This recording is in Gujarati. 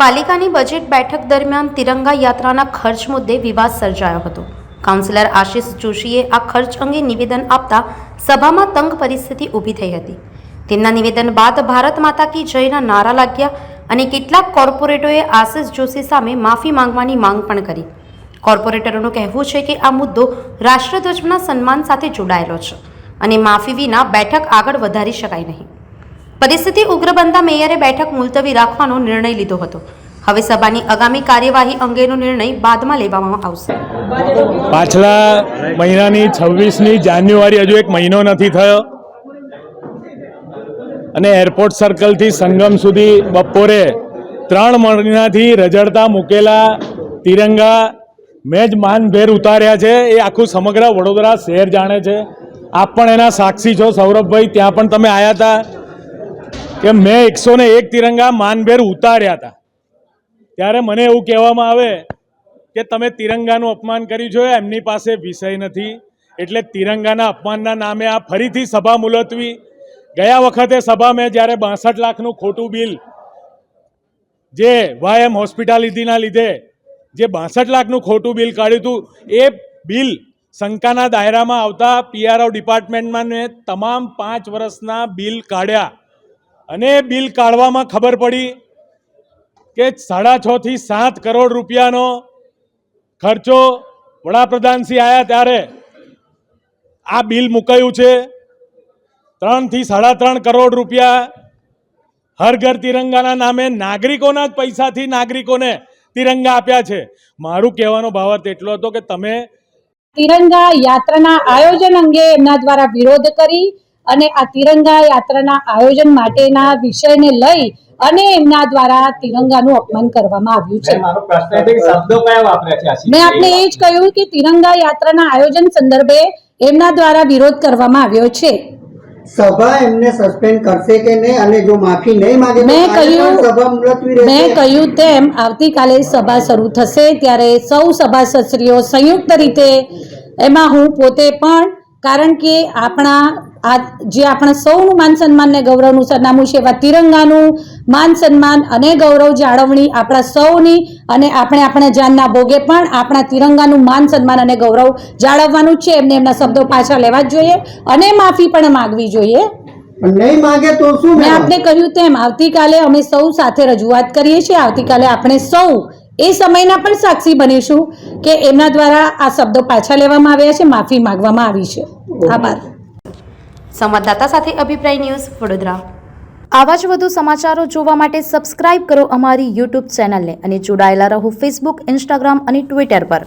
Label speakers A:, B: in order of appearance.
A: પાલિકાની બજેટ બેઠક દરમિયાન તિરંગા યાત્રાના ખર્ચ મુદ્દે વિવાદ સર્જાયો હતો। કાઉન્સિલર આશિષ જોશીએ આ ખર્ચ અંગે નિવેદન આપતા સભામાં તંગ પરિસ્થિતિ ઊભી થઈ હતી। તેમના નિવેદન બાદ ભારત માતા કી જયના નારા લાગ્યા અને કેટલાક કોર્પોરેટરોએ આશિષ જોશી સામે માફી માંગવાની માંગ પણ કરી। કોર્પોરેટરોનું કહેવું છે કે આ મુદ્દો રાષ્ટ્રધ્વજના સન્માન સાથે જોડાયેલો છે અને માફી વિના બેઠક આગળ વધારી શકાય નહીં। પરિસ્થિતિ ઉગ્ર બનતા મેયરે બેઠક મુલતવી રાખવાનો નિર્ણય લીધો હતો। હવે સભાની આગામી કાર્યવાહી અંગેનો નિર્ણય બાદમાં લેવામાં આવશે।
B: પાછલા મહિનાની 26મી જાન્યુઆરી હજુ એક મહિનો નથી થયો અને એરપોર્ટ સર્કલથી સંગમ સુધી બપોરે 3 મહિનાથી રજડતા મૂકેલા તિરંગા મેં જ માનભેર ઉતાર્યા છે। એ આખું સમગ્ર વડોદરા શહેર જાણે છે। આપ પણ એના સાક્ષી છો સૌરભભાઈ, ત્યાં પણ તમે આવ્યા હતા કે મેં 101 તિરંગા માનભેર ઉતાર્યા હતા। ત્યારે મને એવું કહેવામાં આવે કે તમે તિરંગાનું અપમાન કર્યું છે, એમની પાસે વિષય નથી, એટલે તિરંગાના અપમાનના નામે આ ફરીથી સભા મુલતવી। ગયા વખતે સભા મેં જ્યારે 62 લાખનું ખોટું બિલ જે વાયએમ હોસ્પિટાલિટીના લીધે જે 62 લાખનું ખોટું બિલ કાઢ્યું હતું, એ બિલ શંકાના દાયરામાં આવતા પીઆરઓ ડિપાર્ટમેન્ટમાં મેં તમામ 5 વર્ષના બિલ કાઢ્યા અને બિલ કાઢવામાં ખબર પડી કે 6.5 થી 7 કરોડ રૂપિયાનો ખર્ચો વડાપ્રધાનશ્રી આવ્યા ત્યારે આ બિલ મુકાયું છે। 3 થી 3.5 કરોડ રૂપિયા હર ઘર તિરંગાના નામે નાગરિકોના જ પૈસાથી નાગરિકોને તિરંગા આપ્યા છે। મારું કહેવાનો ભાવાર્થ એટલો હતો કે તમે
C: તિરંગા યાત્રાના આયોજન અંગે એમના દ્વારા વિરોધ કરી અને આ તિરંગા યાત્રાના આયોજન માટેના વિષયને લઈ અને એમના દ્વારા તિરંગાનું અપમાન કરવામાં આવ્યું છે।
D: મારો પ્રશ્ન છે કે શબ્દો કયા વાપર્યા છે?
C: મેં આપને એ જ કહ્યું કે તિરંગા યાત્રાના આયોજન સંદર્ભે એમના દ્વારા વિરોધ કરવામાં આવ્યો છે।
E: સભા એમને સસ્પેન્ડ કરશે કે નહીં અને જો માફી નહીં માંગે તો સભા મુલતવી રહેશે।
C: મેં કહ્યું તેમ આવતીકાલે સભા શરૂ થશે ત્યારે સૌ સભાસદશ્રીઓ સંયુક્ત રીતે, એમાં હું પોતે પણ, કારણ કે આપણા સૌનું માન સન્માન ને ગૌરવનું સરનામું છે એવા તિરંગાનું માન સન્માન અને ગૌરવ જાળવણી આપણા સૌની, અને આપણે આપણા જાનના ભોગે પણ આપણા તિરંગાનું માન સન્માન અને ગૌરવ જાળવવાનું છે। એમને એમના શબ્દો પાછા લેવા જ જોઈએ અને માફી પણ માંગવી જોઈએ।
E: નહીં માંગે તો શું?
C: મેં આપને કહ્યું તેમ આવતીકાલે અમે સૌ સાથે રજૂઆત કરીએ છીએ। આવતીકાલે આપણે સૌ એ સમયના પણ સાક્ષી બનીશું કે એમના દ્વારા આ શબ્દો પાછા લેવામાં આવ્યા છે, માફી માંગવામાં આવી છે। આભાર।
A: સંવાદદાતા સાથે અભિપ્રાય ન્યૂઝ, વડોદરા। આવા જ વધુ સમાચારો જોવા માટે સબસ્ક્રાઇબ કરો અમારી યુટ્યુબ ચેનલને અને જોડાયેલા રહો ફેસબુક, ઇન્સ્ટાગ્રામ અને ટ્વિટર પર।